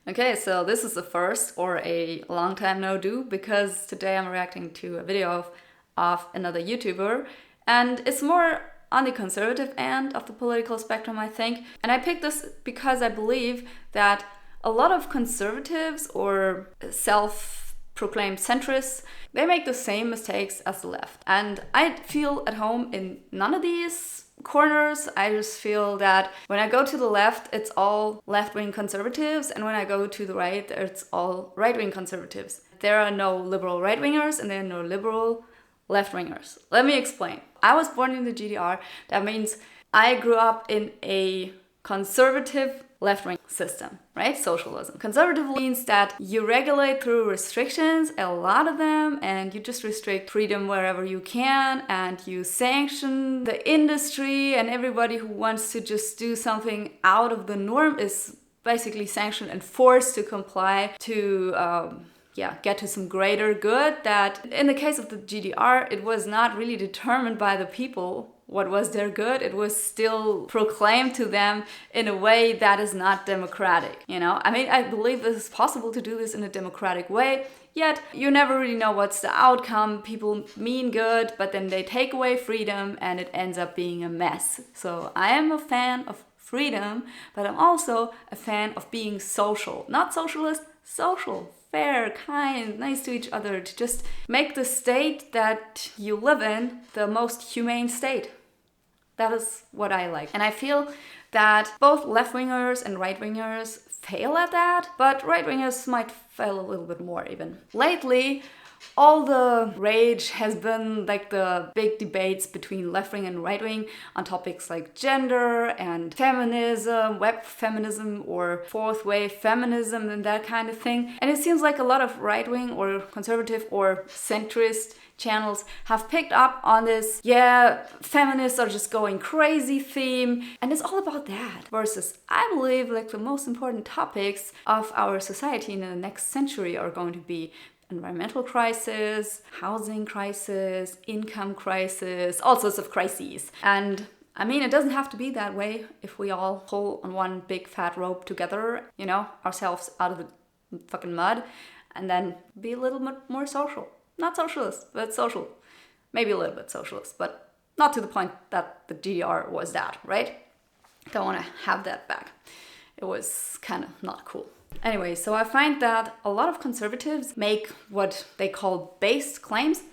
Okay, so this is the first or a long time no do, because today I'm reacting to a video of another YouTuber, and it's more on the conservative end of the political spectrum, I think. And I picked this because I believe that a lot of conservatives or self-proclaimed centrists, they make the same mistakes as the left. And I feel at home in none of these corners. I just feel that when I go to the left, it's all left-wing conservatives, and when I go to the right, it's all right-wing conservatives. There are no liberal right-wingers and there are no liberal left-wingers. Let me explain. I was born in the GDR. That means I grew up in a conservative left-wing system, right? Socialism. Conservative means that you regulate through restrictions, a lot of them, and you just restrict freedom wherever you can, and you sanction the industry, and everybody who wants to just do something out of the norm is basically sanctioned and forced to comply to get to some greater good. That in the case of the GDR, it was not really determined by the people what was their good. It was still proclaimed to them in a way that is not democratic, you know? I mean, I believe this is possible to do this in a democratic way, yet you never really know what's the outcome. People mean good, but then they take away freedom and it ends up being a mess. So I am a fan of freedom, but I'm also a fan of being social. Not socialist, social. Fair, kind, nice to each other, to just make the state that you live in the most humane state. That is what I like. And I feel that both left-wingers and right-wingers fail at that, but right-wingers might fail a little bit more even. Lately, all the rage has been like the big debates between left-wing and right-wing on topics like gender and feminism, web feminism or fourth wave feminism and that kind of thing. And it seems like a lot of right-wing or conservative or centrist channels have picked up on this, feminists are just going crazy theme, and it's all about that. Versus, I believe like the most important topics of our society in the next century are going to be environmental crisis, housing crisis, income crisis, all sorts of crises. And I mean, it doesn't have to be that way if we all pull on one big fat rope together, you know, ourselves out of the fucking mud, and then be a little bit more social. Not socialist, but social. Maybe a little bit socialist, but not to the point that the GDR was that, right? Don't want to have that back. It was kind of not cool. Anyway, so I find that a lot of conservatives make what they call based claims,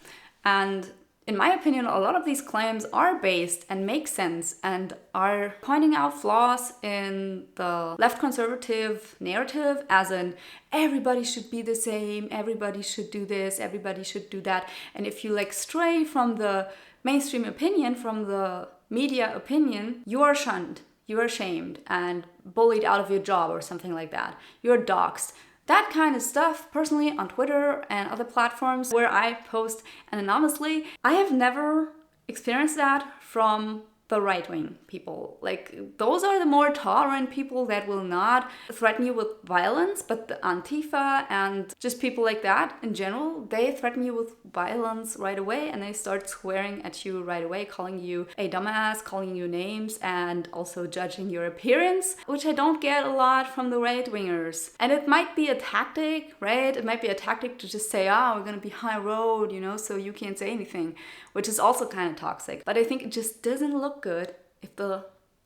and in my opinion, a lot of these claims are based and make sense and are pointing out flaws in the left conservative narrative, as in everybody should be the same, everybody should do this, everybody should do that. And if you like stray from the mainstream opinion, from the media opinion, you are shunned. You're shamed and bullied out of your job or something like that. You're doxxed. That kind of stuff, personally, on Twitter and other platforms where I post anonymously, I have never experienced that from the right-wing people. Like, those are the more tolerant people that will not threaten you with violence, but the Antifa and just people like that in general, they threaten you with violence right away, and they start swearing at you right away, calling you a dumbass, calling you names, and also judging your appearance, which I don't get a lot from the right-wingers. And it might be a tactic, right? It might be a tactic to just say, we're gonna be high road, you know, so you can't say anything, which is also kind of toxic. But I think it just doesn't look good if the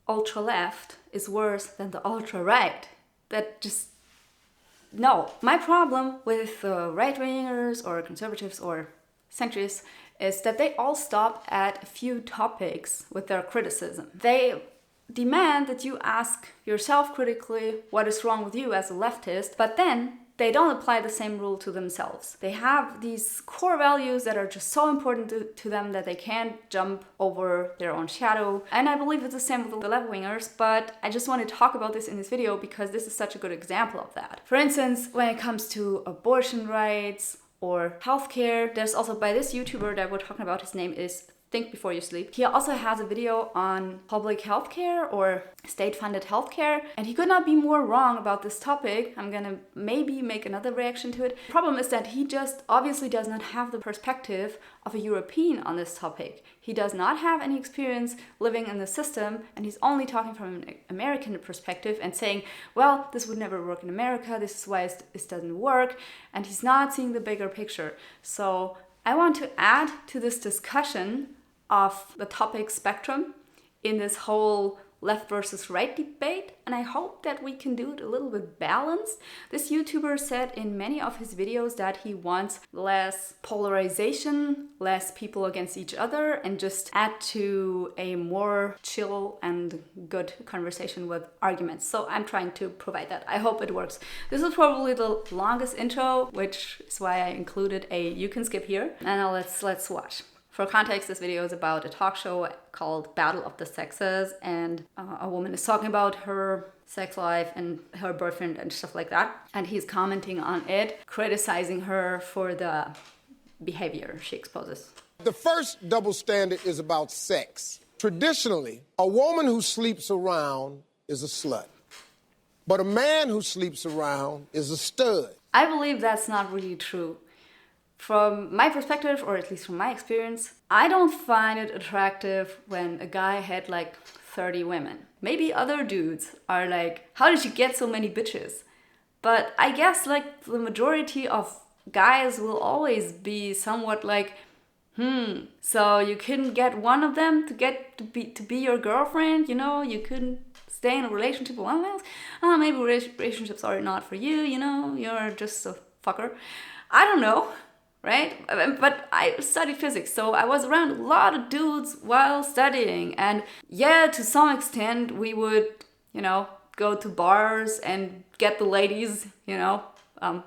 ultra left is worse than the ultra right. That just, no. My problem with right-wingers or conservatives or centrists is that they all stop at a few topics with their criticism. They demand that you ask yourself critically what is wrong with you as a leftist, but then they don't apply the same rule to themselves. They have these core values that are just so important to them that they can't jump over their own shadow. And I believe it's the same with the left-wingers, but I just want to talk about this in this video because this is such a good example of that. For instance, when it comes to abortion rights or healthcare, there's also by this YouTuber that we're talking about, his name is think before you sleep. He also has a video on public healthcare or state-funded healthcare, and he could not be more wrong about this topic. I'm gonna maybe make another reaction to it. The problem is that he just obviously does not have the perspective of a European on this topic. He does not have any experience living in the system, and he's only talking from an American perspective and saying, well, this would never work in America, this is why this doesn't work, and he's not seeing the bigger picture. So I want to add to this discussion of the topic spectrum in this whole left versus right debate, and I hope that we can do it a little bit balanced. This YouTuber said in many of his videos that he wants less polarization, less people against each other, and just add to a more chill and good conversation with arguments. So I'm trying to provide that. I hope it works. This is probably the longest intro, which is why I included a you can skip here. And now let's watch. For context, this video is about a talk show called Battle of the Sexes, and a woman is talking about her sex life and her boyfriend and stuff like that. And he's commenting on it, criticizing her for the behavior she exposes. The first double standard is about sex. Traditionally, a woman who sleeps around is a slut, but a man who sleeps around is a stud. I believe that's not really true. From my perspective, or at least from my experience, I don't find it attractive when a guy had like 30 women. Maybe other dudes are like, how did you get so many bitches? But I guess like the majority of guys will always be somewhat like, so you couldn't get one of them to be your girlfriend, you know, you couldn't stay in a relationship with one else. Maybe relationships are not for you, you know, you're just a fucker. I don't know. Right? But I studied physics, so I was around a lot of dudes while studying. And yeah, to some extent, we would, you know, go to bars and get the ladies, you know,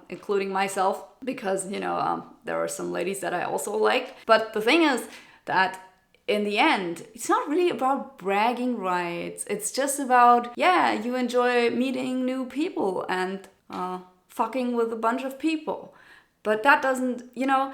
including myself, because, you know, there are some ladies that I also liked. But the thing is that in the end, it's not really about bragging rights. It's just about, yeah, you enjoy meeting new people and fucking with a bunch of people. But that doesn't, you know,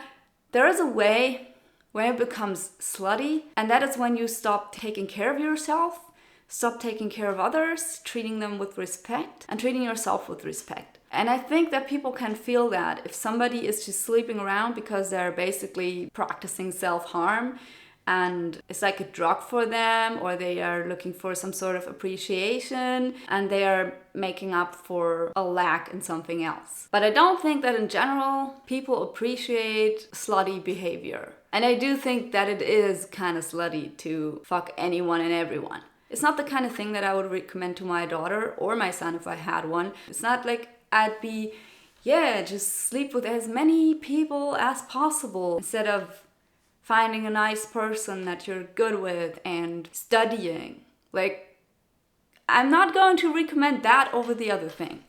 there is a way when it becomes slutty, and that is when you stop taking care of yourself, stop taking care of others, treating them with respect, and treating yourself with respect. And I think that people can feel that if somebody is just sleeping around because they're basically practicing self-harm, and it's like a drug for them, or they are looking for some sort of appreciation, and they are making up for a lack in something else. But I don't think that in general people appreciate slutty behavior. And I do think that it is kind of slutty to fuck anyone and everyone. It's not the kind of thing that I would recommend to my daughter or my son if I had one. It's not like I'd be, yeah, just sleep with as many people as possible instead of finding a nice person that you're good with and studying. Like, I'm not going to recommend that over the other thing.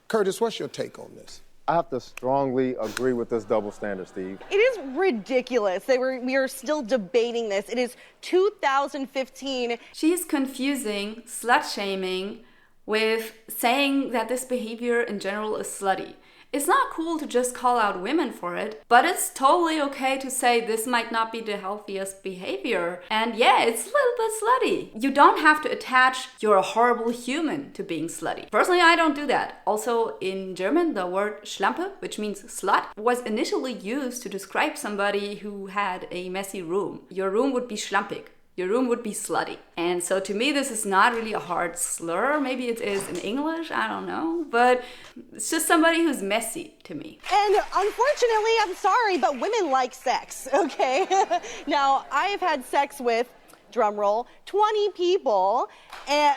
Curtis, what's your take on this? I have to strongly agree with this double standard, Steve. It is ridiculous that we are still debating this. It is 2015. She's confusing slut-shaming with saying that this behavior in general is slutty. It's not cool to just call out women for it, but it's totally okay to say this might not be the healthiest behavior. And yeah, it's a little bit slutty. You don't have to attach you're a horrible human to being slutty. Personally, I don't do that. Also, in German, the word Schlampe, which means slut, was initially used to describe somebody who had a messy room. Your room would be schlampig. Your room would be slutty. And so to me, this is not really a hard slur. Maybe it is in English, I don't know. But it's just somebody who's messy to me. And unfortunately, I'm sorry, but women like sex, okay? Now, I have had sex with, drumroll, 20 people, and...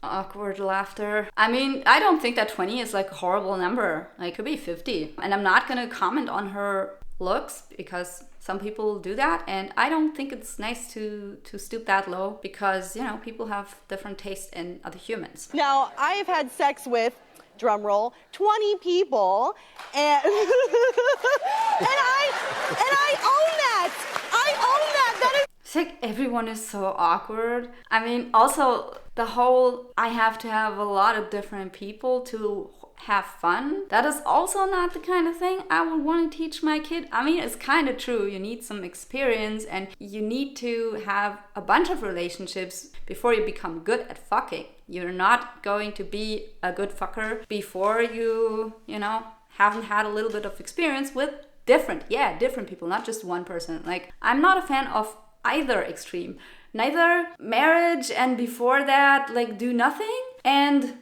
Awkward laughter. I mean, I don't think that 20 is like a horrible number. Like, it could be 50. And I'm not gonna comment on her looks because some people do that, and I don't think it's nice to stoop that low because, you know, people have different tastes in other humans. Now, I have had sex with, drumroll, 20 people, and and I own that. I own that. That is. It's like everyone is so awkward. I mean, also the whole I have to have a lot of different people to have fun, that is also not the kind of thing I would want to teach my kid. I mean, it's kind of true. You need some experience and you need to have a bunch of relationships before you become good at fucking. You're not going to be a good fucker before you know, haven't had a little bit of experience with different people, not just one person. Like, I'm not a fan of either extreme. Neither marriage and before that, like, do nothing and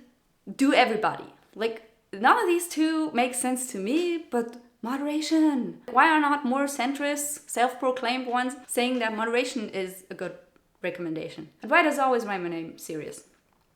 do everybody. Like, none of these two make sense to me, but moderation. Why are not more centrists, self-proclaimed ones, saying that moderation is a good recommendation? And why does always write my name serious?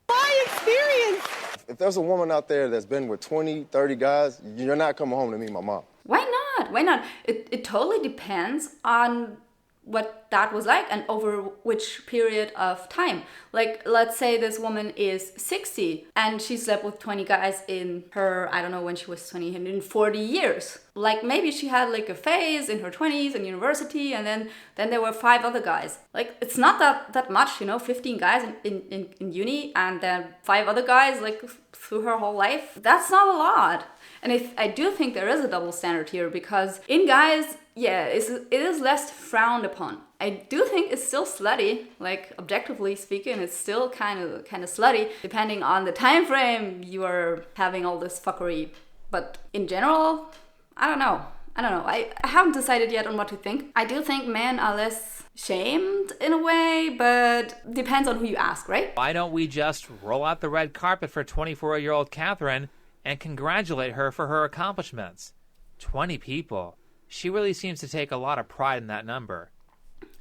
My experience! If there's a woman out there that's been with 20, 30 guys, you're not coming home to meet my mom. Why not? Why not? It totally depends on what that was like and over which period of time. Like, let's say this woman is 60 and she slept with 20 guys in her, I don't know when she was 20, in 40 years. Like, maybe she had like a phase in her 20s in university, and then there were 5 other guys. Like, it's not that much, you know, 15 guys in uni and then 5 other guys like through her whole life. That's not a lot. And I do think there is a double standard here, because in guys, yeah, it is less frowned upon. I do think it's still slutty, like, objectively speaking, it's still kind of slutty, depending on the time frame you are having all this fuckery. But in general, I don't know. I haven't decided yet on what to think. I do think men are less shamed in a way, but depends on who you ask, right? Why don't we just roll out the red carpet for 24-year-old Catherine and congratulate her for her accomplishments? 20 people. She really seems to take a lot of pride in that number.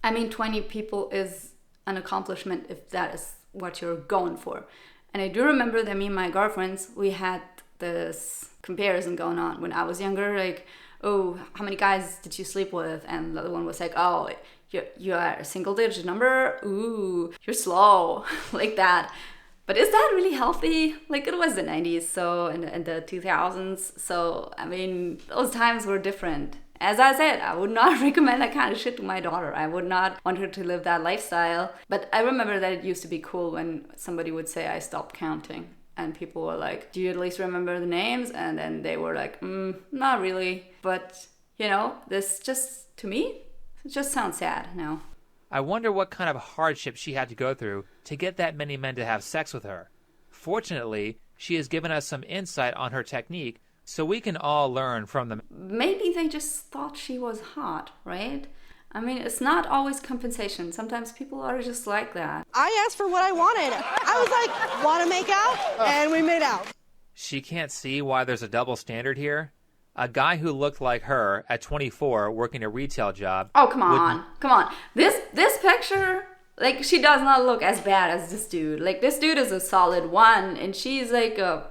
I mean, 20 people is an accomplishment if that is what you're going for. And I do remember that me and my girlfriends, we had this comparison going on when I was younger, like, oh, how many guys did you sleep with? And the other one was like, oh, you're a single digit number? Ooh, you're slow, like that. But is that really healthy? Like, it was the 90s, so, in the 2000s. So, I mean, those times were different. As I said, I would not recommend that kind of shit to my daughter. I would not want her to live that lifestyle. But I remember that it used to be cool when somebody would say I stopped counting. And people were like, do you at least remember the names? And then they were like, not really. But, you know, this just, to me, it just sounds sad now. I wonder what kind of hardship she had to go through to get that many men to have sex with her. Fortunately, she has given us some insight on her technique, so we can all learn from them. Maybe they just thought she was hot, right? I mean, it's not always compensation. Sometimes people are just like that. I asked for what I wanted. I was like, want to make out? And we made out. She can't see why there's a double standard here. A guy who looked like her at 24 working a retail job. Oh, come on. This picture, like, she does not look as bad as this dude. Like, this dude is a solid 1 and she's like a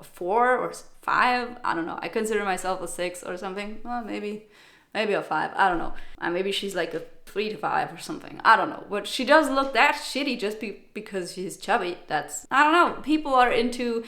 4 or 5. I don't know. I consider myself a 6 or something. Well, maybe a 5. I don't know. Maybe she's like a 3 to 5 or something. I don't know. But she does look that shitty just because she's chubby. I don't know. People are into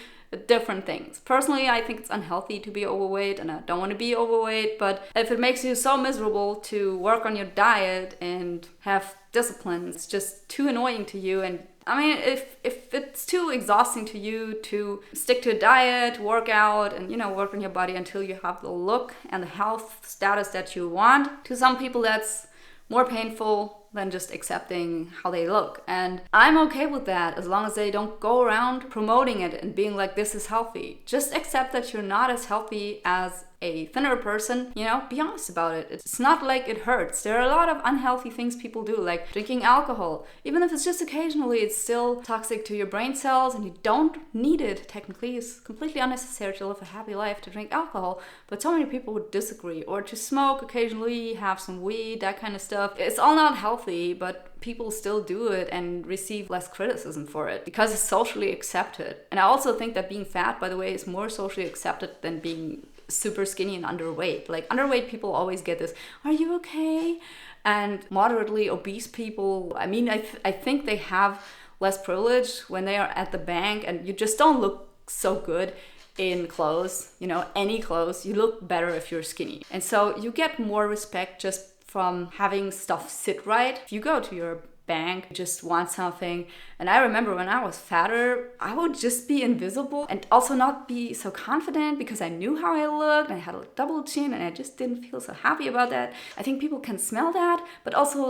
different things. Personally, I think it's unhealthy to be overweight, and I don't want to be overweight. But if it makes you so miserable to work on your diet and have discipline, it's just too annoying to you. And I mean, if it's too exhausting to you to stick to a diet, work out, and, you know, work on your body until you have the look and the health status that you want, to some people that's more painful than just accepting how they look. And I'm okay with that as long as they don't go around promoting it and being like, this is healthy. Just accept that you're not as healthy as a thinner person, you know, be honest about it. It's not like it hurts. There are a lot of unhealthy things people do, like drinking alcohol. Even if it's just occasionally, it's still toxic to your brain cells and you don't need it. Technically, it's completely unnecessary to live a happy life to drink alcohol, but so many people would disagree. Or to smoke occasionally, have some weed, that kind of stuff. It's all not healthy, but people still do it and receive less criticism for it because it's socially accepted. And I also think that being fat, by the way, is more socially accepted than being super skinny and underweight. Like, underweight people always get this, are you okay? And moderately obese people, I mean, I think they have less privilege when they are at the bank, and you just don't look so good in clothes, you know, any clothes. You look better if you're skinny. And so you get more respect just from having stuff sit right. If you go to your bank, just want something. And I remember when I was fatter, I would just be invisible and also not be so confident because I knew how I looked. I had a double chin and I just didn't feel so happy about that. I think people can smell that, but also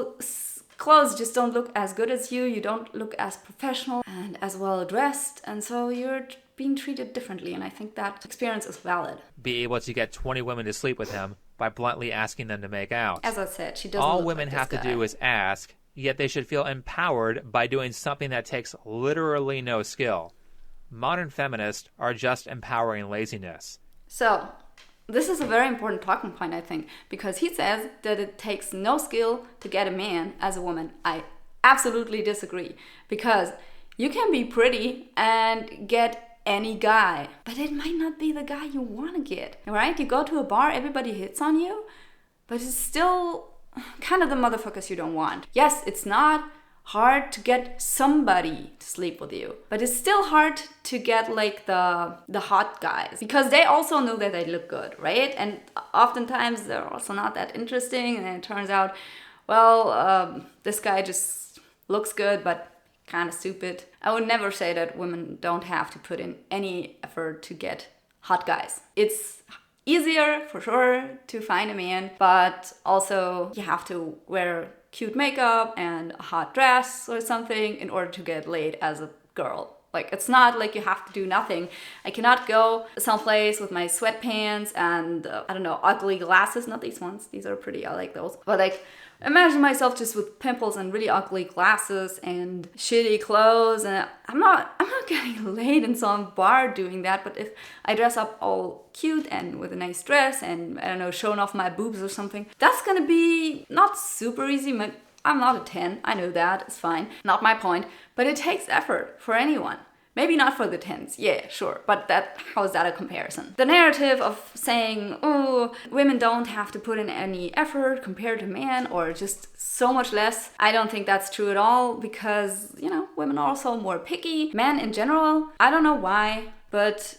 clothes just don't look as good as you. You don't look as professional and as well dressed. And so you're being treated differently. And I think that experience is valid. Be able to get 20 women to sleep with him by bluntly asking them to make out. As I said, she doesn't All look women like have this to guy. do is ask, yet they should feel empowered by doing something that takes literally no skill. Modern feminists are just empowering laziness. So, this is a very important talking point, I think, because he says that it takes no skill to get a man as a woman. I absolutely disagree, because you can be pretty and get any guy, but it might not be the guy you want to get, right? You go to a bar, everybody hits on you, but it's still kind of the motherfuckers you don't want. Yes, it's not hard to get somebody to sleep with you, but it's still hard to get like the hot guys, because they also know that they look good, right? And oftentimes they're also not that interesting, and it turns out, well, this guy just looks good, but kind of stupid. I would never say that women don't have to put in any effort to get hot guys. It's easier for sure to find a man, but also you have to wear cute makeup and a hot dress or something in order to get laid as a girl. Like, it's not like you have to do nothing. I cannot go someplace with my sweatpants and, I don't know, ugly glasses. Not these ones. These are pretty. I like those. But, like, imagine myself just with pimples and really ugly glasses and shitty clothes. And I'm not getting laid in some bar doing that. But if I dress up all cute and with a nice dress and, I don't know, showing off my boobs or something, that's gonna be not super easy. I'm not a 10, I know that, it's fine, not my point, but it takes effort for anyone. Maybe not for the 10s, yeah, sure, but how is that a comparison? The narrative of saying, oh, women don't have to put in any effort compared to men, or just so much less, I don't think that's true at all, because, women are also more picky. Men in general, I don't know why, but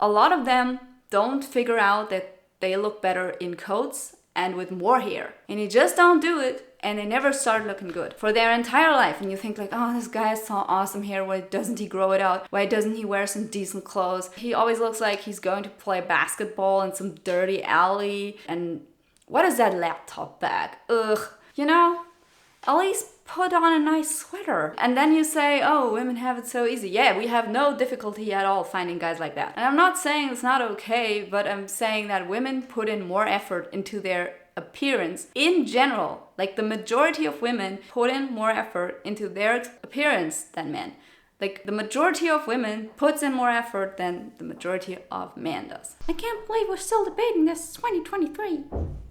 a lot of them don't figure out that they look better in coats and with more hair, and you just don't do it. And they never start looking good for their entire life. And you think like, oh, this guy has so awesome hair. Why doesn't he grow it out? Why doesn't he wear some decent clothes? He always looks like he's going to play basketball in some dirty alley. And what is that laptop bag? Ugh. At least put on a nice sweater. And then you say, oh, women have it so easy. Yeah, we have no difficulty at all finding guys like that. And I'm not saying it's not okay, but I'm saying that women put in more effort into their appearance in general. Like, the majority of women put in more effort into their appearance than men. Like, the majority of women puts in more effort than the majority of men does. I can't believe we're still debating this. It's 2023. It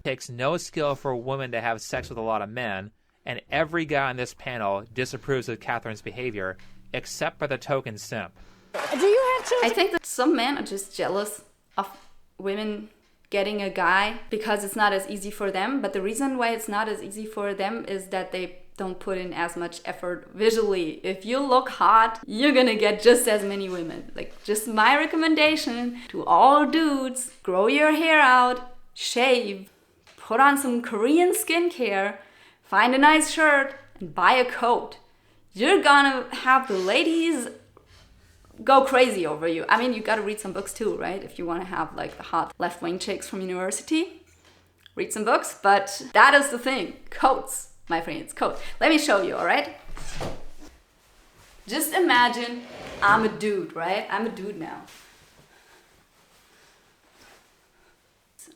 takes no skill for a woman to have sex with a lot of men, and every guy on this panel disapproves of Catherine's behavior, except for the token simp. Do you have children? I think that some men are just jealous of women getting a guy because it's not as easy for them. But the reason why it's not as easy for them is that they don't put in as much effort visually. If you look hot, you're gonna get just as many women. Like, just my recommendation to all dudes: grow your hair out, shave, put on some Korean skincare, find a nice shirt, and buy a coat. You're gonna have the ladies go crazy over you. I mean, you gotta read some books too, right? If you wanna have like the hot left-wing chicks from university, read some books. But that is the thing. Coats, my friends, coats. Let me show you, all right? Just imagine I'm a dude, right? I'm a dude now.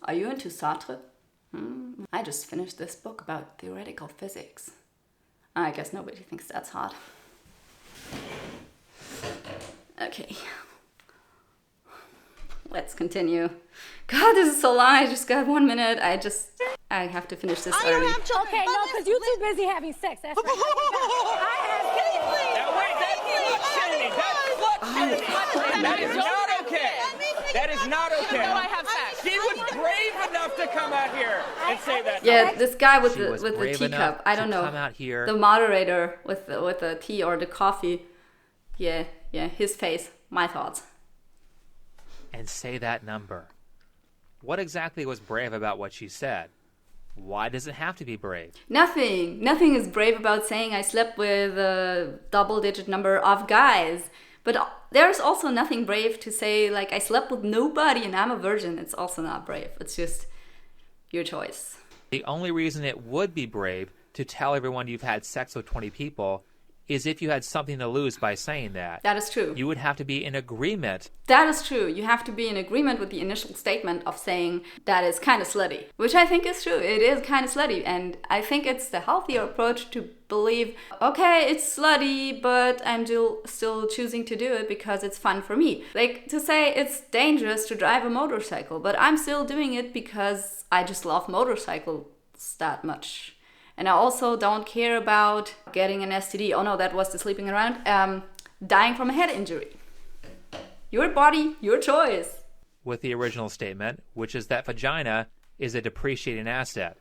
Are you into Sartre? I just finished this book about theoretical physics. I guess nobody thinks that's hot. Okay. Let's continue. God, this is so long. I just got 1 minute. I have to finish this I early. don't have children. Okay, no, because you're too busy having sex. That's right. Now wait, that's slut-shaming. That is not okay. That is not okay. No, I have sex. She was brave enough to come out here and say that. Yeah, this guy with She was the brave teacup. enough I don't to know. come out here. The moderator with the tea or the coffee. Yeah, his face. My thoughts. And say that number. What exactly was brave about what she said? Why does it have to be brave? Nothing is brave about saying I slept with a double-digit number of guys. But there's also nothing brave to say, like, I slept with nobody and I'm a virgin. It's also not brave. It's just your choice. The only reason it would be brave to tell everyone you've had sex with 20 people is if you had something to lose by saying that. That is true. You would have to be in agreement. That is true. You have to be in agreement with the initial statement of saying that is kind of slutty, which I think is true. It is kind of slutty. And I think it's the healthier approach to believe, okay, it's slutty, but I'm still choosing to do it because it's fun for me. Like to say it's dangerous to drive a motorcycle, but I'm still doing it because I just love motorcycles that much. And I also don't care about getting an STD. Oh no, that was the sleeping around. Dying from a head injury. Your body, your choice. With the original statement, which is that vagina is a depreciating asset.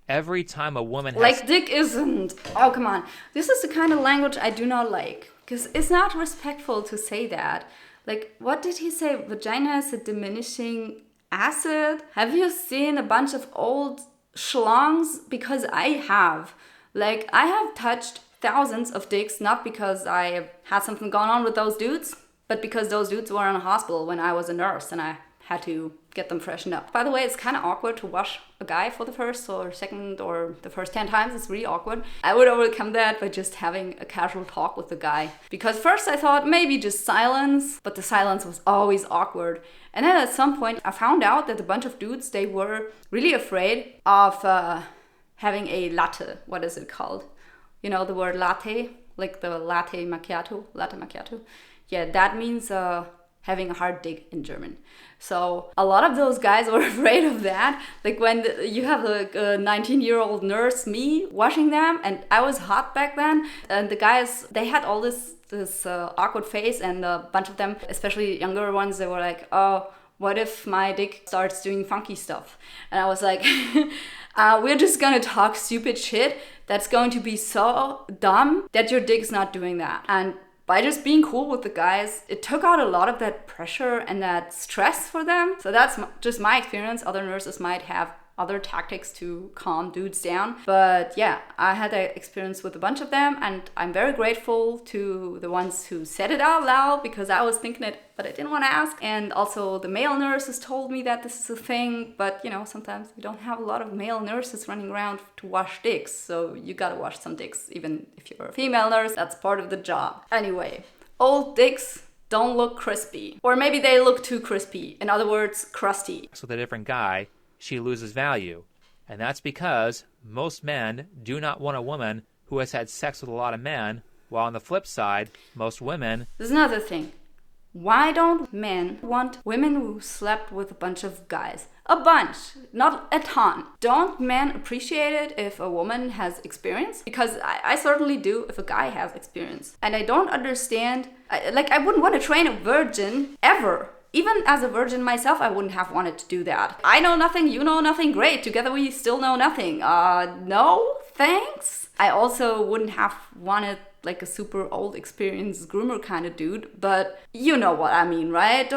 Every time a woman has... Like dick isn't. Oh, come on. This is the kind of language I do not like. Because it's not respectful to say that. Like, what did he say? Vagina is a diminishing asset? Have you seen a bunch of old schlongs? Because I have. Like, I have touched thousands of dicks, not because I had something going on with those dudes, but because those dudes were in a hospital when I was a nurse and I had to get them freshened up. By the way, it's kind of awkward to wash a guy for the first or second or the first 10 times. It's really awkward. I would overcome that by just having a casual talk with the guy. Because first I thought maybe just silence, but the silence was always awkward. And then at some point I found out that a bunch of dudes, they were really afraid of having a latte. What is it called? You know the word latte? Like the latte macchiato? Latte macchiato? Yeah, that means having a hard dick in German. So a lot of those guys were afraid of that. Like when you have like a 19-year-old nurse, me, washing them, and I was hot back then, and the guys, they had all this awkward face, and a bunch of them, especially younger ones, they were like, oh, what if my dick starts doing funky stuff? And I was like, we're just gonna talk stupid shit that's going to be so dumb that your dick's not doing that. And by just being cool with the guys, it took out a lot of that pressure and that stress for them. So that's just my experience. Other nurses might have other tactics to calm dudes down. But yeah, I had that experience with a bunch of them, and I'm very grateful to the ones who said it out loud because I was thinking it, but I didn't want to ask. And also the male nurses told me that this is a thing, but you know, sometimes we don't have a lot of male nurses running around to wash dicks. So you gotta wash some dicks, even if you're a female nurse, that's part of the job. Anyway, old dicks don't look crispy. Or maybe they look too crispy. In other words, crusty. With a different guy, she loses value. And that's because most men do not want a woman who has had sex with a lot of men, while on the flip side, most women... There's another thing. Why don't men want women who slept with a bunch of guys? A bunch, not a ton. Don't men appreciate it if a woman has experience? Because I certainly do if a guy has experience. And I don't understand, I wouldn't want to train a virgin ever. Even as a virgin myself, I wouldn't have wanted to do that. I know nothing, you know nothing, great. Together we still know nothing. No, thanks. I also wouldn't have wanted like a super old experienced groomer kind of dude, but you know what I mean, right?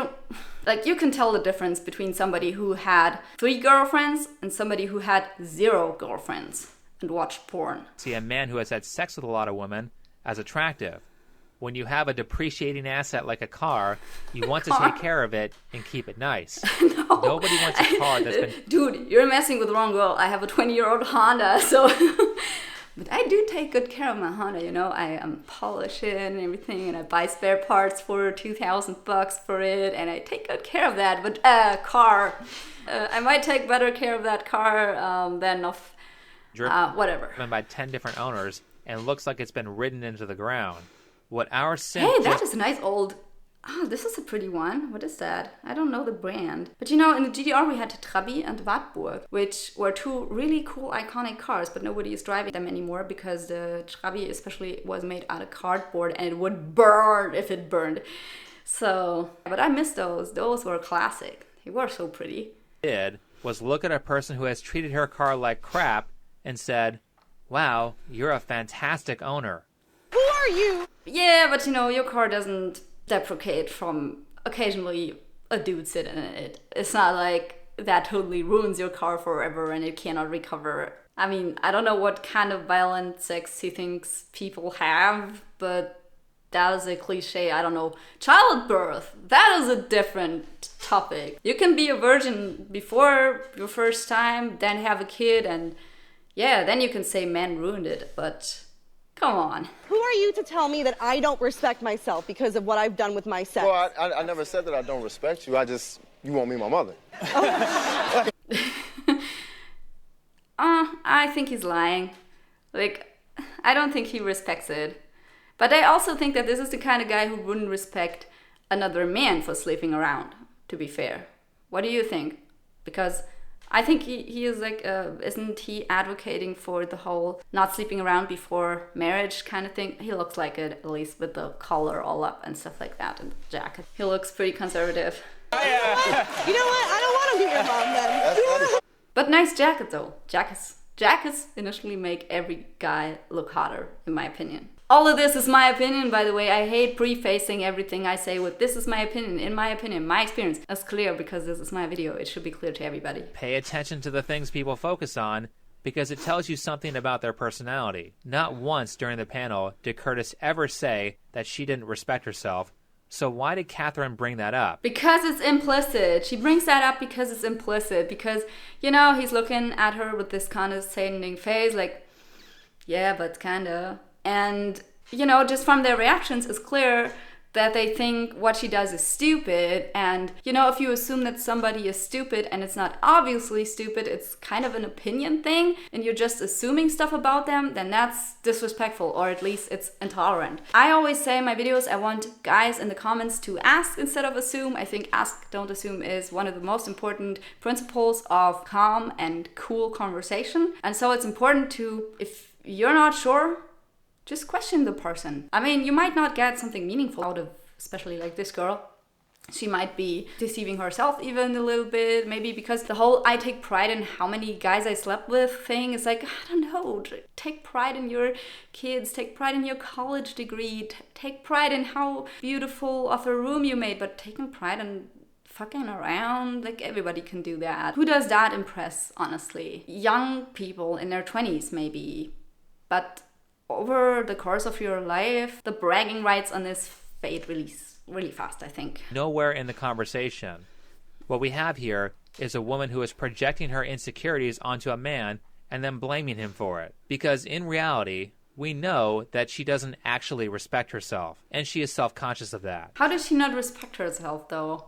You can tell the difference between somebody who had 3 girlfriends and somebody who had 0 girlfriends and watched porn. See a man who has had sex with a lot of women as attractive. When you have a depreciating asset like a car, you want to take care of it and keep it nice. No. Nobody wants a car that's been... Dude, you're messing with the wrong girl. I have a 20-year-old Honda, so... But I do take good care of my Honda, you know. I polish it and everything, and I buy spare parts for $2,000 for it, and I take good care of that. But car, I might take better care of that car than of whatever. Driven by 10 different owners, and looks like it's been ridden into the ground. What our Hey, that is a nice old... this is a pretty one. What is that? I don't know the brand. But you know, in the GDR we had Trabi and Wartburg, which were 2 really cool, iconic cars, but nobody is driving them anymore because the Trabi especially was made out of cardboard and it would burn if it burned. So, but I miss those. Those were classic. They were so pretty. Did was look at a person who has treated her car like crap and said, wow, you're a fantastic owner. Who are you? Yeah, but you know, your car doesn't deprecate from occasionally a dude sitting in it. It's not like that totally ruins your car forever and it cannot recover. I mean, I don't know what kind of violent sex he thinks people have, but that is a cliche. I don't know. Childbirth, that is a different topic. You can be a virgin before your first time, then have a kid, and yeah, then you can say men ruined it, but come on. Who are you to tell me that I don't respect myself because of what I've done with my sex? Well, I never said that I don't respect you. You won't be my mother. I think he's lying. Like, I don't think he respects it. But I also think that this is the kind of guy who wouldn't respect another man for sleeping around, to be fair. What do you think? Because I think he is like, isn't he advocating for the whole not sleeping around before marriage kind of thing? He looks like it, at least with the collar all up and stuff like that, and the jacket. He looks pretty conservative. You know what? I don't want to be your mom then. But nice jacket though. Jackets initially make every guy look hotter, in my opinion. All of this is my opinion, by the way. I hate prefacing everything I say with "this is my opinion," "in my opinion," "my experience." That's clear because this is my video. It should be clear to everybody. Pay attention to the things people focus on because it tells you something about their personality. Not once during the panel did Curtis ever say that she didn't respect herself. So why did Catherine bring that up? Because it's implicit. She brings that up because it's implicit. Because, you know, he's looking at her with this condescending face like, yeah, but kinda. And, you know, just from their reactions, it's clear that they think what she does is stupid. And, you know, if you assume that somebody is stupid and it's not obviously stupid, it's kind of an opinion thing, and you're just assuming stuff about them, then that's disrespectful, or at least it's intolerant. I always say in my videos, I want guys in the comments to ask instead of assume. I think ask, don't assume is one of the most important principles of calm and cool conversation. And so it's important to, if you're not sure, just question the person. I mean, you might not get something meaningful out of, especially like this girl. She might be deceiving herself even a little bit, maybe because the whole I take pride in how many guys I slept with thing is like, I don't know, take pride in your kids, take pride in your college degree, take pride in how beautiful of a room you made, but taking pride in fucking around, like everybody can do that. Who does that impress, honestly? Young people in their 20s maybe, but over the course of your life, the bragging rights on this fade really fast, I think. Nowhere in the conversation. What we have here is a woman who is projecting her insecurities onto a man and then blaming him for it. Because in reality, we know that she doesn't actually respect herself, and she is self-conscious of that. How does she not respect herself, though?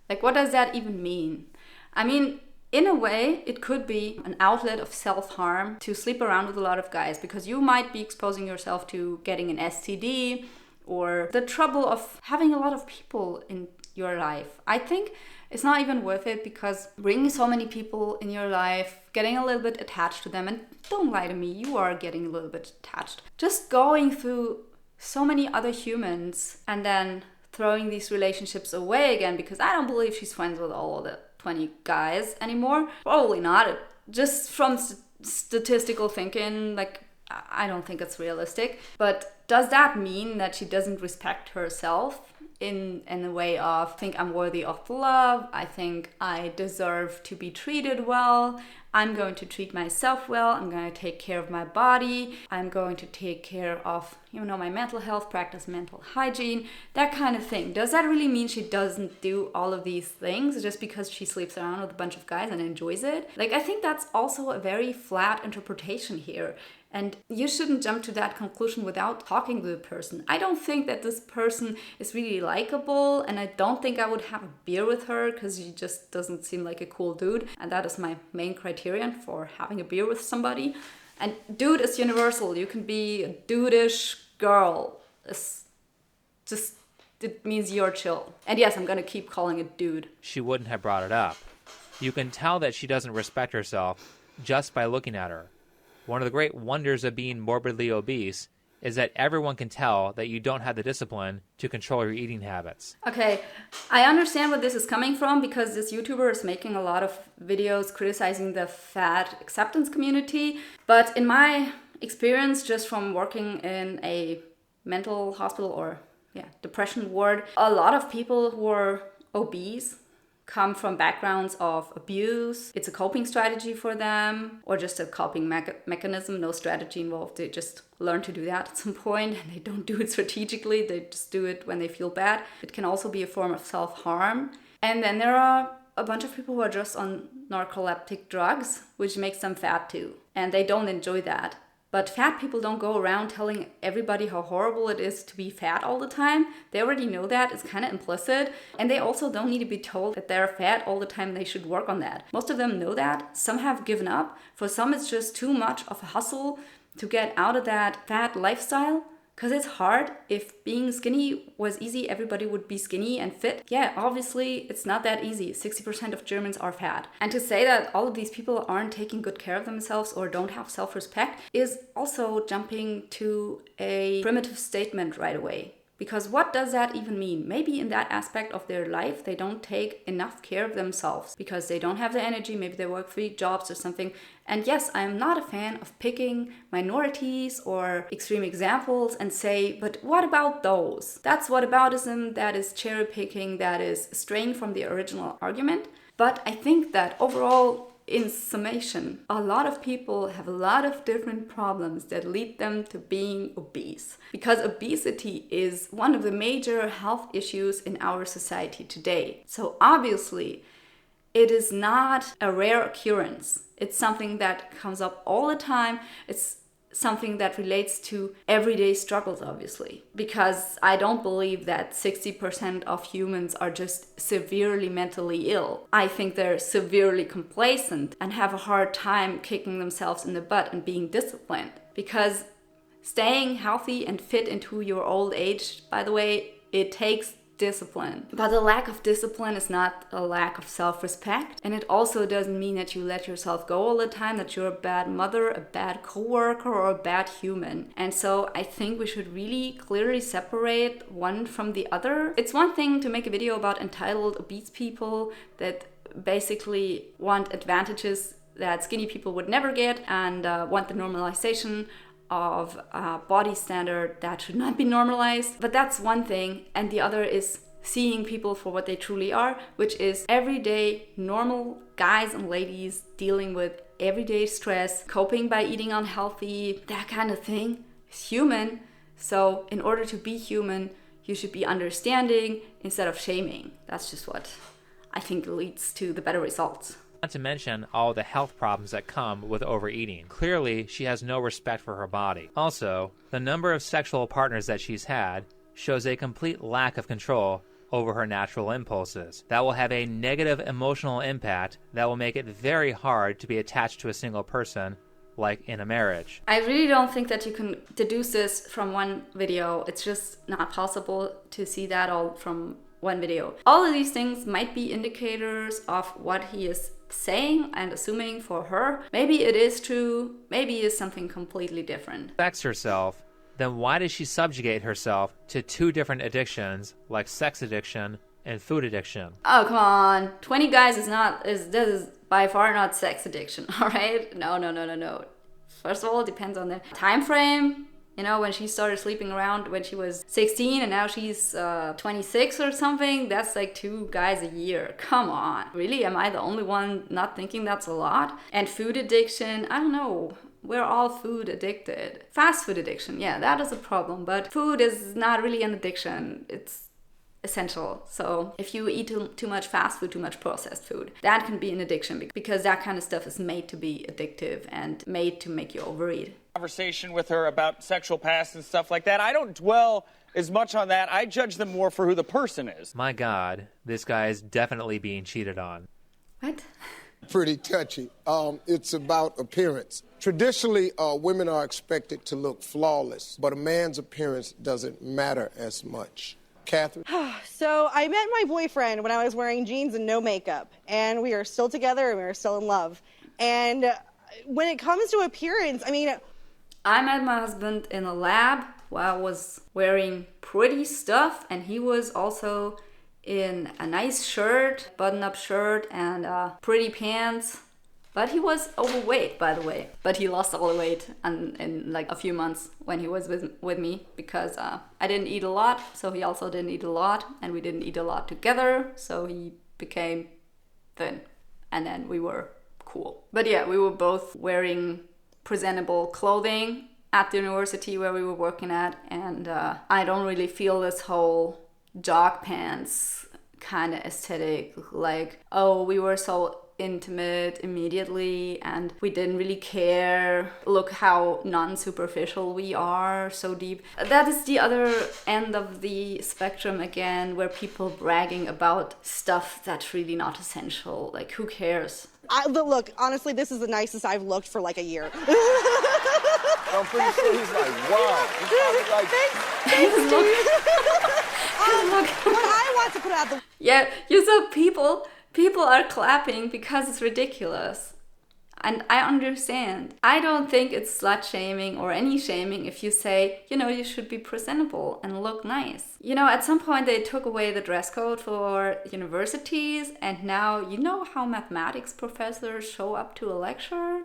Like, what does that even mean? I mean, in a way, it could be an outlet of self-harm to sleep around with a lot of guys, because you might be exposing yourself to getting an STD or the trouble of having a lot of people in your life. I think it's not even worth it, because bringing so many people in your life, getting a little bit attached to them, and don't lie to me, you are getting a little bit attached. Just going through so many other humans and then throwing these relationships away again, because I don't believe she's friends with all of the 20 guys anymore. Probably not. Just from statistical thinking, like, I don't think it's realistic. But does that mean that she doesn't respect herself in a way of, I think I'm worthy of love, I think I deserve to be treated well, I'm going to treat myself well, I'm going to take care of my body, I'm going to take care of, you know, my mental health, practice mental hygiene, that kind of thing. Does that really mean she doesn't do all of these things just because she sleeps around with a bunch of guys and enjoys it? Like, I think that's also a very flat interpretation here. And you shouldn't jump to that conclusion without talking to the person. I don't think that this person is really likable, and I don't think I would have a beer with her because she just doesn't seem like a cool dude. And that is my main criterion for having a beer with somebody. And dude is universal. You can be a dude-ish girl. It's just, it means you're chill. And yes, I'm gonna keep calling it dude. She wouldn't have brought it up. You can tell that she doesn't respect herself just by looking at her. One of the great wonders of being morbidly obese is that everyone can tell that you don't have the discipline to control your eating habits. Okay, I understand where this is coming from, because this YouTuber is making a lot of videos criticizing the fat acceptance community. But in my experience, just from working in a mental hospital or depression ward, a lot of people who are obese come from backgrounds of abuse. It's a coping strategy for them, or just a coping mechanism, no strategy involved. They just learn to do that at some point, and they don't do it strategically. They just do it when they feel bad. It can also be a form of self-harm. And then there are a bunch of people who are just on narcoleptic drugs, which makes them fat too. And they don't enjoy that. But fat people don't go around telling everybody how horrible it is to be fat all the time. They already know that. It's kind of implicit. And they also don't need to be told that they're fat all the time. They should work on that. Most of them know that. Some have given up. For some, it's just too much of a hustle to get out of that fat lifestyle. Because it's hard. If being skinny was easy, everybody would be skinny and fit. Yeah, obviously, it's not that easy. 60% of Germans are fat. And to say that all of these people aren't taking good care of themselves or don't have self-respect is also jumping to a primitive statement right away. Because what does that even mean? Maybe in that aspect of their life, they don't take enough care of themselves because they don't have the energy. Maybe they work 3 jobs or something. And yes, I'm not a fan of picking minorities or extreme examples and say, but what about those? That's whataboutism, that is cherry picking, that is straying from the original argument. But I think that overall, in summation, a lot of people have a lot of different problems that lead them to being obese. Because obesity is one of the major health issues in our society today. So obviously, it is not a rare occurrence. It's something that comes up all the time. It's something that relates to everyday struggles, obviously. Because I don't believe that 60% of humans are just severely mentally ill. I think they're severely complacent and have a hard time kicking themselves in the butt and being disciplined. Because staying healthy and fit into your old age, by the way, it takes discipline. But the lack of discipline is not a lack of self-respect. And it also doesn't mean that you let yourself go all the time, that you're a bad mother, a bad coworker, or a bad human. And so I think we should really clearly separate one from the other. It's one thing to make a video about entitled obese people that basically want advantages that skinny people would never get and want the normalization of a body standard that should not be normalized. But that's one thing. And the other is seeing people for what they truly are, which is everyday normal guys and ladies dealing with everyday stress, coping by eating unhealthy, that kind of thing. Is human. So in order to be human, you should be understanding instead of shaming. That's just what I think leads to the better results. Not to mention all the health problems that come with overeating. Clearly, she has no respect for her body. Also, the number of sexual partners that she's had shows a complete lack of control over her natural impulses. That will have a negative emotional impact that will make it very hard to be attached to a single person, like in a marriage. I really don't think that you can deduce this from one video. It's just not possible to see that all from one video. All of these things might be indicators of what he is saying and assuming for her. Maybe it is true, maybe it is something completely different. Affects herself, then why does she subjugate herself to 2 different addictions like sex addiction and food addiction? Oh, come on. 20 guys this is by far not sex addiction, all right? No. First of all, it depends on the time frame. You know, when she started sleeping around when she was 16 and now she's 26 or something, that's like 2 guys a year. Come on. Really? Am I the only one not thinking that's a lot? And food addiction, I don't know. We're all food addicted. Fast food addiction, yeah, that is a problem. But food is not really an addiction. It's essential. So if you eat too much fast food, too much processed food, that can be an addiction because that kind of stuff is made to be addictive and made to make you overeat. Conversation with her about sexual past and stuff like that. I don't dwell as much on that. I judge them more for who the person is. My God, this guy is definitely being cheated on. What? Pretty touchy. It's about appearance. Traditionally, women are expected to look flawless, but a man's appearance doesn't matter as much. Catherine? So I met my boyfriend when I was wearing jeans and no makeup, and we are still together and we are still in love. And when it comes to appearance, I mean, I met my husband in a lab while I was wearing pretty stuff, and he was also in a nice shirt, button-up shirt, and pretty pants. But he was overweight, by the way. But he lost all the weight in like a few months when he was with me because I didn't eat a lot, so he also didn't eat a lot, and we didn't eat a lot together, so he became thin. And then we were cool. But yeah, we were both wearing presentable clothing at the university where we were working at. And I don't really feel this whole jog pants kind of aesthetic. Like, oh, we were so intimate immediately and we didn't really care. Look how non-superficial we are, so deep. That is the other end of the spectrum again, where people bragging about stuff that's really not essential. Like, who cares? Look, honestly, this is the nicest I've looked for like a year. I'm pretty sure he's like, wow. He's probably like, Thanks, What I want to put out the... Yeah, you saw people are clapping because it's ridiculous. And I understand. I don't think it's slut shaming or any shaming if you say, you know, you should be presentable and look nice. You know, at some point they took away the dress code for universities, and now you know how mathematics professors show up to a lecture?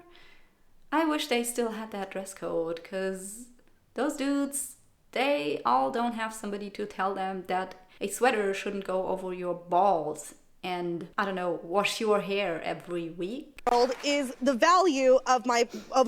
I wish they still had that dress code, because those dudes, they all don't have somebody to tell them that a sweater shouldn't go over your balls and, I don't know, wash your hair every week. Is the value of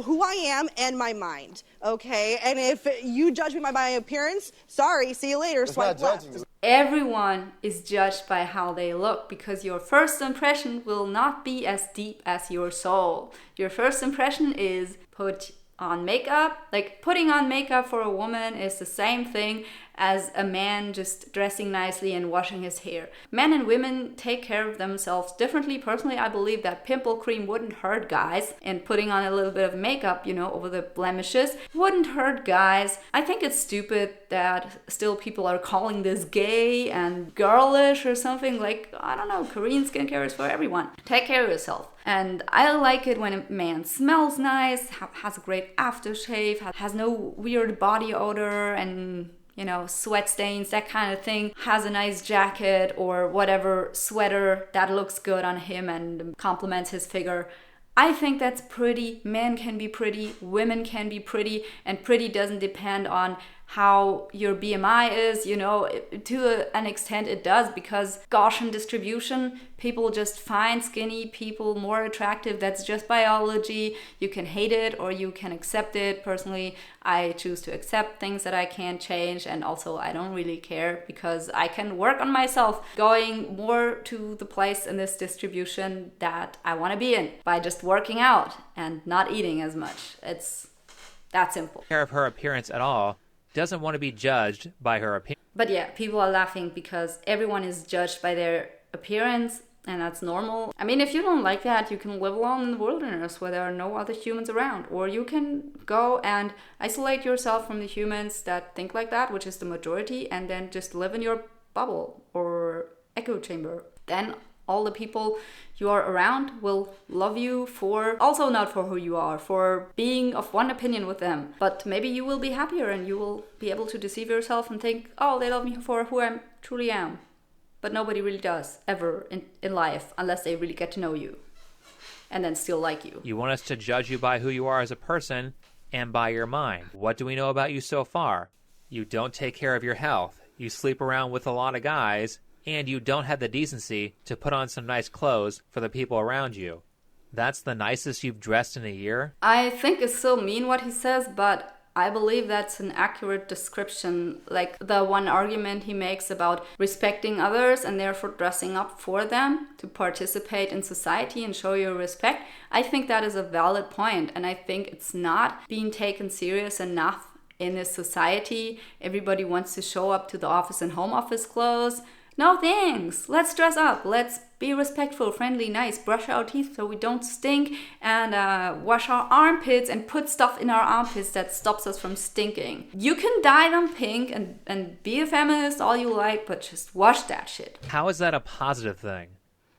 who I am and my mind, okay? And if you judge me by my appearance, sorry, see you later, swipe left. Everyone is judged by how they look, because your first impression will not be as deep as your soul. Your first impression is put on makeup. Like, putting on makeup for a woman is the same thing as a man just dressing nicely and washing his hair. Men and women take care of themselves differently. Personally, I believe that pimple cream wouldn't hurt guys, and putting on a little bit of makeup, you know, over the blemishes wouldn't hurt guys. I think it's stupid that still people are calling this gay and girlish or something. Like, I don't know, Korean skincare is for everyone. Take care of yourself. And I like it when a man smells nice, has a great aftershave, has no weird body odor and, you know, sweat stains, that kind of thing, has a nice jacket or whatever sweater that looks good on him and complements his figure. I think that's pretty. Men can be pretty, women can be pretty, and pretty doesn't depend on how your BMI is, you know, to an extent it does, because Gaussian distribution, people just find skinny people more attractive. That's just biology. You can hate it or you can accept it. Personally, I choose to accept things that I can't change, and also I don't really care because I can work on myself, going more to the place in this distribution that I want to be in by just working out and not eating as much. It's that simple. Care of her appearance at all, doesn't want to be judged by her appearance. But yeah, people are laughing because everyone is judged by their appearance, and that's normal. I mean, if you don't like that, you can live alone in the wilderness where there are no other humans around, or you can go and isolate yourself from the humans that think like that, which is the majority, and then just live in your bubble or echo chamber. Then all the people you are around will love you for, also not for who you are, for being of one opinion with them. But maybe you will be happier and you will be able to deceive yourself and think, oh, they love me for who I truly am. But nobody really does, ever in life, unless they really get to know you and then still like you. You want us to judge you by who you are as a person and by your mind. What do we know about you so far? You don't take care of your health. You sleep around with a lot of guys, and you don't have the decency to put on some nice clothes for the people around you. That's the nicest you've dressed in a year? I think it's so mean what he says, but I believe that's an accurate description. Like the one argument he makes about respecting others and therefore dressing up for them to participate in society and show your respect. I think that is a valid point, and I think it's not being taken serious enough in this society. Everybody wants to show up to the office in home office clothes. No thanks. Let's dress up. Let's be respectful, friendly, nice. Brush our teeth so we don't stink, and wash our armpits and put stuff in our armpits that stops us from stinking. You can dye them pink and be a feminist all you like, but just wash that shit. How is that a positive thing?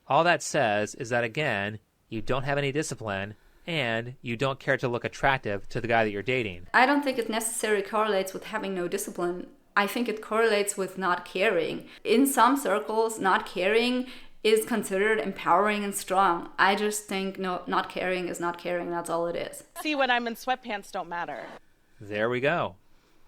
All that says is that, again, you don't have any discipline and you don't care to look attractive to the guy that you're dating. I don't think it necessarily correlates with having no discipline. I think it correlates with not caring. In some circles, not caring is considered empowering and strong. I just think no, not caring is not caring. That's all it is. See, when I'm in sweatpants don't matter. There we go.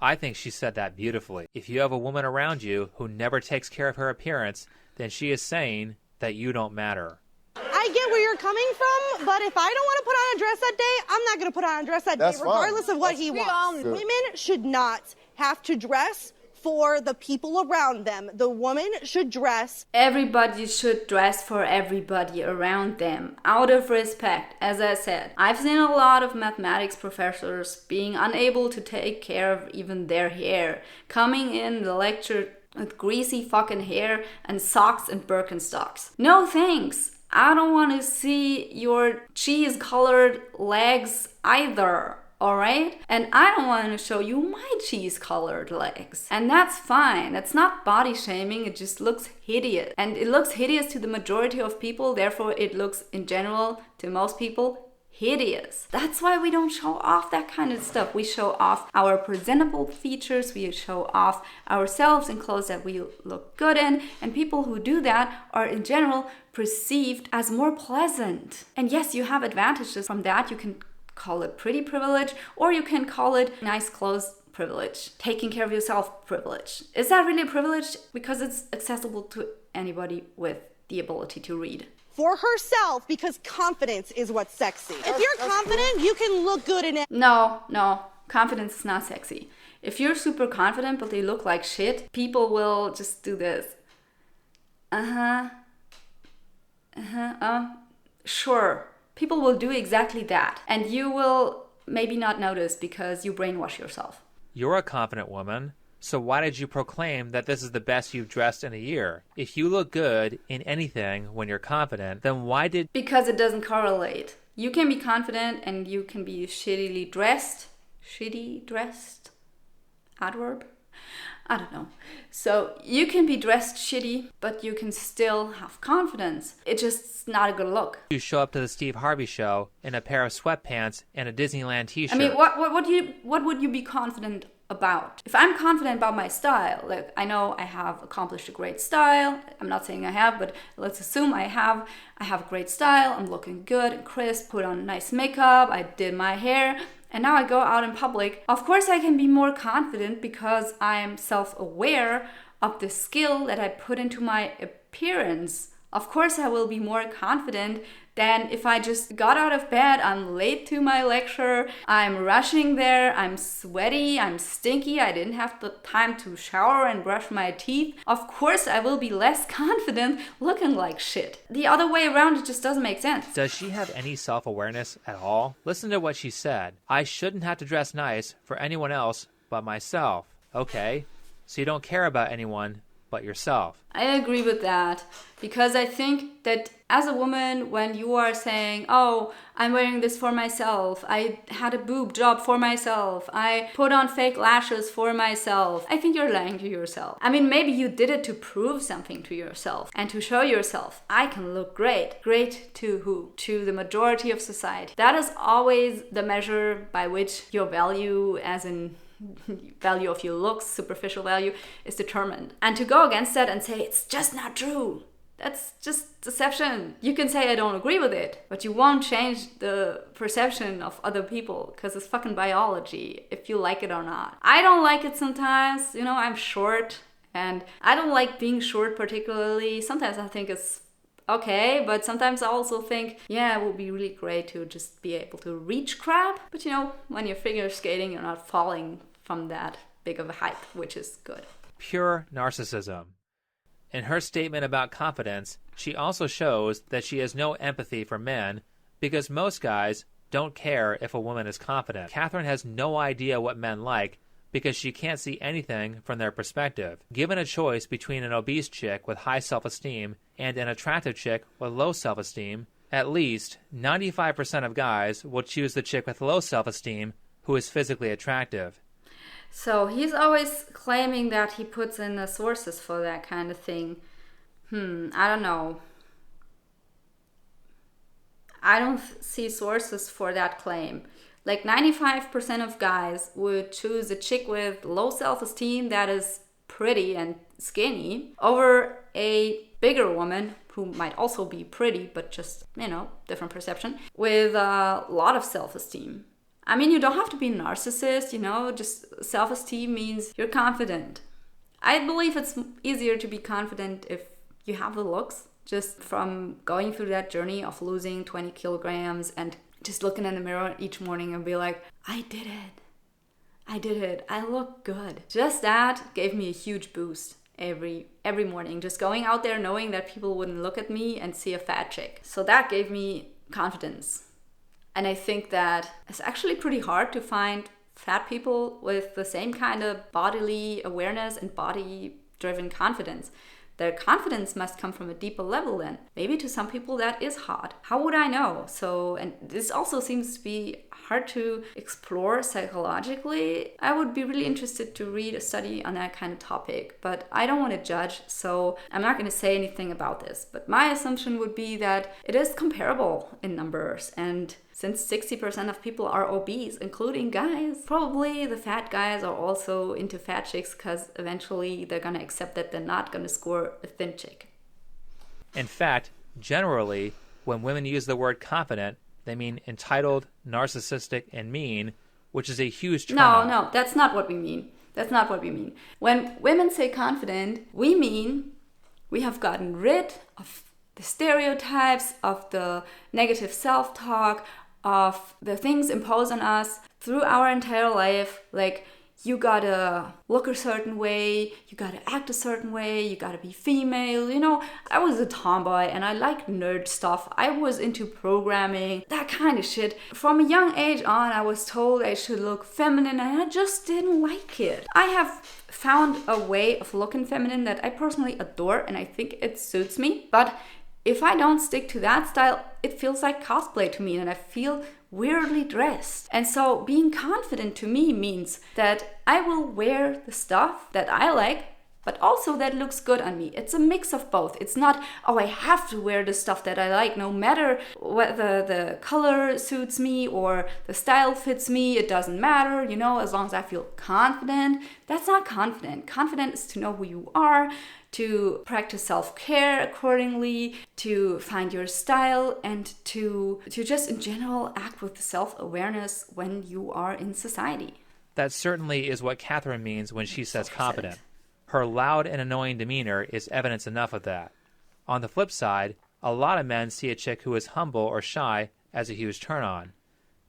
I think she said that beautifully. If you have a woman around you who never takes care of her appearance, then she is saying that you don't matter. I I get where you're coming from, but if I don't want to put on a dress that day, I'm not going to put on a dress that That's day, fine. regardless of what he wants. Women should not have to dress for the people around them. The woman should dress. Everybody should dress for everybody around them, out of respect, as I said. I've seen a lot of mathematics professors being unable to take care of even their hair, coming in the lecture with greasy fucking hair and socks and Birkenstocks. No thanks. I don't want to see your cheese-colored legs either. Alright? And I don't want to show you my cheese-colored legs. And that's fine. That's not body shaming. It just looks hideous. And it looks hideous to the majority of people. Therefore, it looks, in general, to most people, hideous. That's why we don't show off that kind of stuff. We show off our presentable features. We show off ourselves in clothes that we look good in. And people who do that are, in general, perceived as more pleasant. And yes, you have advantages from that. You can call it pretty privilege, or you can call it nice clothes privilege, taking care of yourself privilege. Is that really a privilege? Because it's accessible to anybody with the ability to read. For herself, because confidence is what's sexy. If you're confident, you can look good in it. No, confidence is not sexy. If you're super confident but they look like shit, people will just do this. Sure. People will do exactly that. And you will maybe not notice because you brainwash yourself. You're a confident woman, so why did you proclaim that this is the best you've dressed in a year? If you look good in anything when you're confident, then why did... Because it doesn't correlate. You can be confident and you can be shittily dressed. Shitty dressed? Adverb? I don't know. So you can be dressed shitty, but you can still have confidence. It's just not a good look. You show up to the Steve Harvey show in a pair of sweatpants and a Disneyland t-shirt. I mean, what would you be confident about? If I'm confident about my style, like I know I have accomplished a great style. I'm not saying I have, but let's assume I have a great style. I'm looking good and crisp, put on nice makeup, I did my hair. And now I go out in public. Of course, I can be more confident because I'm self-aware of the skill that I put into my appearance. Of course, I will be more confident than if I just got out of bed, I'm late to my lecture, I'm rushing there, I'm sweaty, I'm stinky, I didn't have the time to shower and brush my teeth. Of course, I will be less confident looking like shit. The other way around, it just doesn't make sense. Does she have any self-awareness at all? Listen to what she said. I shouldn't have to dress nice for anyone else but myself. Okay, so you don't care about anyone but yourself. I agree with that, because I think that as a woman, when you are saying, oh, I'm wearing this for myself, I had a boob job for myself, I put on fake lashes for myself, I think you're lying to yourself. I mean, maybe you did it to prove something to yourself and to show yourself, I can look great. Great to who? To the majority of society. That is always the measure by which your value, as in value of your looks, superficial value, is determined. And to go against that and say it's just not true, that's just deception. You can say I don't agree with it, but you won't change the perception of other people because it's fucking biology, if you like it or not. I don't like it sometimes, you know, I'm short and I don't like being short particularly. Sometimes I think it's okay, but sometimes I also think, yeah, it would be really great to just be able to reach crap. But you know, when you're figure skating, you're not falling from that big of a height, which is good. Pure narcissism. In her statement about confidence, she also shows that she has no empathy for men because most guys don't care if a woman is confident. Catherine has no idea what men like because she can't see anything from their perspective. Given a choice between an obese chick with high self-esteem and an attractive chick with low self-esteem, at least 95% of guys will choose the chick with low self-esteem who is physically attractive. So he's always claiming that he puts in the sources for that kind of thing. I don't know. I don't see sources for that claim. Like 95% of guys would choose a chick with low self-esteem that is pretty and skinny over a bigger woman who might also be pretty, but just, you know, different perception, with a lot of self-esteem. I mean, you don't have to be a narcissist, you know, just self-esteem means you're confident. I believe it's easier to be confident if you have the looks just from going through that journey of losing 20 kilograms and just looking in the mirror each morning and be like, I did it. I did it. I look good. Just that gave me a huge boost every morning. Just going out there knowing that people wouldn't look at me and see a fat chick. So that gave me confidence. And I think that it's actually pretty hard to find fat people with the same kind of bodily awareness and body-driven confidence. Their confidence must come from a deeper level then. Maybe to some people that is hard. How would I know? So, and this also seems to be hard to explore psychologically. I would be really interested to read a study on that kind of topic, but I don't want to judge, so I'm not going to say anything about this. But my assumption would be that it is comparable in numbers, and since 60% of people are obese, including guys, probably the fat guys are also into fat chicks because eventually they're going to accept that they're not going to score a thin chick. In fact, generally, when women use the word confident, they mean entitled, narcissistic, and mean, which is a huge turn-off. No, that's not what we mean. That's not what we mean. When women say confident, we mean we have gotten rid of the stereotypes, of the negative self-talk, of the things imposed on us through our entire life. Like, you gotta look a certain way, you gotta act a certain way, you gotta be female. You know, I was a tomboy and I liked nerd stuff. I was into programming, that kind of shit. From a young age on, I was told I should look feminine and I just didn't like it. I have found a way of looking feminine that I personally adore and I think it suits me. But if I don't stick to that style, it feels like cosplay to me and I feel weirdly dressed. And so being confident to me means that I will wear the stuff that I like, but also that looks good on me. It's a mix of both. It's not, oh, I have to wear the stuff that I like, no matter whether the color suits me or the style fits me, it doesn't matter, you know, as long as I feel confident. That's not confident. Confident is to know who you are, to practice self-care accordingly, to find your style, and to just in general act with self-awareness when you are in society. That certainly is what Catherine means when she says confident. Her loud and annoying demeanor is evidence enough of that. On the flip side, a lot of men see a chick who is humble or shy as a huge turn-on.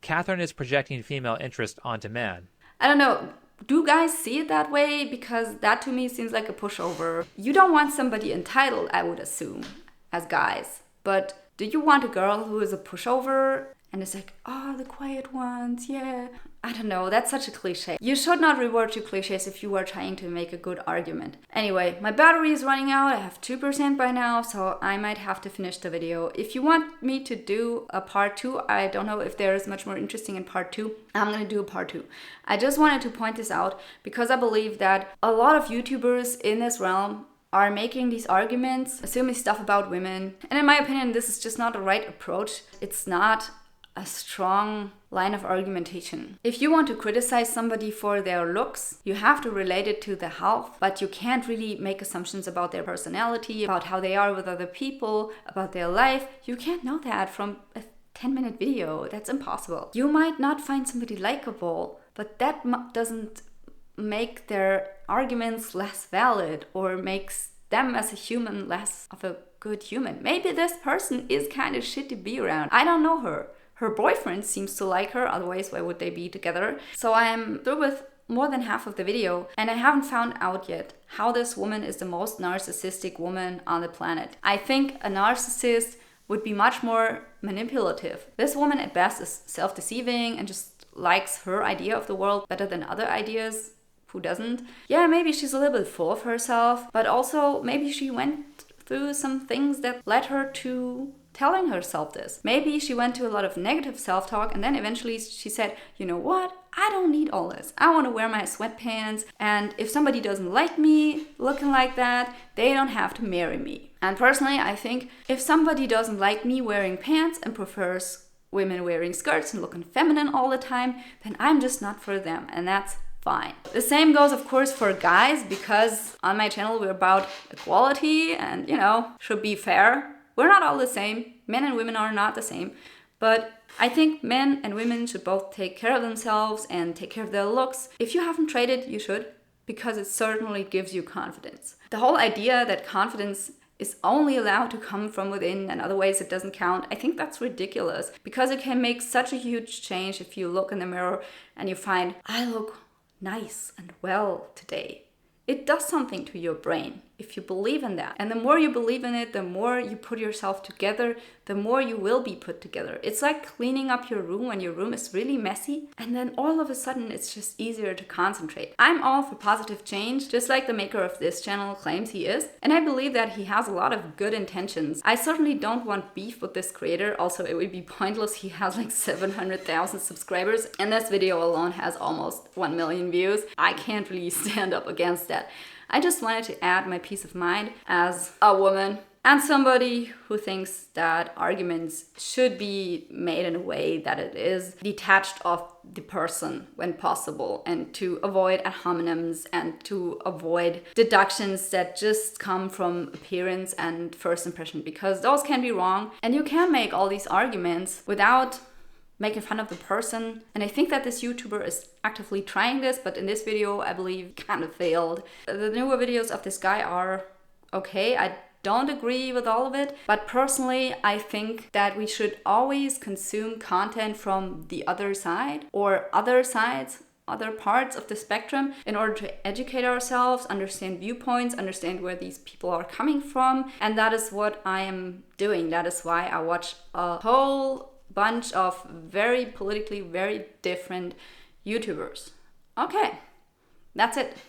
Catherine is projecting female interest onto men. I don't know. Do guys see it that way? Because that to me seems like a pushover. You don't want somebody entitled, I would assume, as guys. But do you want a girl who is a pushover and is like, oh, the quiet ones, yeah. I don't know, that's such a cliche. You should not reward to cliches if you are trying to make a good argument. Anyway, my battery is running out. I have 2% by now, so I might have to finish the video. If you want me to do a part 2, I don't know if there is much more interesting in part 2. I'm gonna do a part 2. I just wanted to point this out because I believe that a lot of YouTubers in this realm are making these arguments, assuming stuff about women. And in my opinion, this is just not the right approach. It's not a strong line of argumentation. If you want to criticize somebody for their looks, you have to relate it to the health, but you can't really make assumptions about their personality, about how they are with other people, about their life. You can't know that from a 10-minute video. That's impossible. You might not find somebody likable, but that doesn't make their arguments less valid or makes them as a human less of a good human. Maybe this person is kind of shit to be around. I don't know her. Her boyfriend seems to like her, otherwise why would they be together? So I'm through with more than half of the video and I haven't found out yet how this woman is the most narcissistic woman on the planet. I think a narcissist would be much more manipulative. This woman at best is self-deceiving and just likes her idea of the world better than other ideas. Who doesn't? Yeah, maybe she's a little bit full of herself, but also maybe she went through some things that led her to telling herself this. Maybe she went to a lot of negative self-talk and then eventually she said, you know what? I don't need all this. I want to wear my sweatpants, and if somebody doesn't like me looking like that, they don't have to marry me. And personally, I think if somebody doesn't like me wearing pants and prefers women wearing skirts and looking feminine all the time, then I'm just not for them, and that's fine. The same goes, of course, for guys, because on my channel we're about equality and, you know, should be fair. We're not all the same. Men and women are not the same. But I think men and women should both take care of themselves and take care of their looks. If you haven't tried it, you should, because it certainly gives you confidence. The whole idea that confidence is only allowed to come from within and otherwise it doesn't count, I think that's ridiculous, because it can make such a huge change if you look in the mirror and you find, I look nice and well today. It does something to your brain if you believe in that. And the more you believe in it, the more you put yourself together, the more you will be put together. It's like cleaning up your room when your room is really messy, and then all of a sudden it's just easier to concentrate. I'm all for positive change, just like the maker of this channel claims he is. And I believe that he has a lot of good intentions. I certainly don't want beef with this creator. Also, it would be pointless. He has like 700,000 subscribers, and this video alone has almost 1 million views. I can't really stand up against that. I just wanted to add my peace of mind as a woman and somebody who thinks that arguments should be made in a way that it is detached of the person when possible, and to avoid ad hominems and to avoid deductions that just come from appearance and first impression, because those can be wrong, and you can make all these arguments without making fun of the person. And I think that this YouTuber is actively trying this, but in this video, I believe kind of failed. The newer videos of this guy are okay. I don't agree with all of it, but personally, I think that we should always consume content from the other side or other sides, other parts of the spectrum, in order to educate ourselves, understand viewpoints, understand where these people are coming from. And that is what I am doing. That is why I watch a whole bunch of very politically very different YouTubers. Okay, that's it.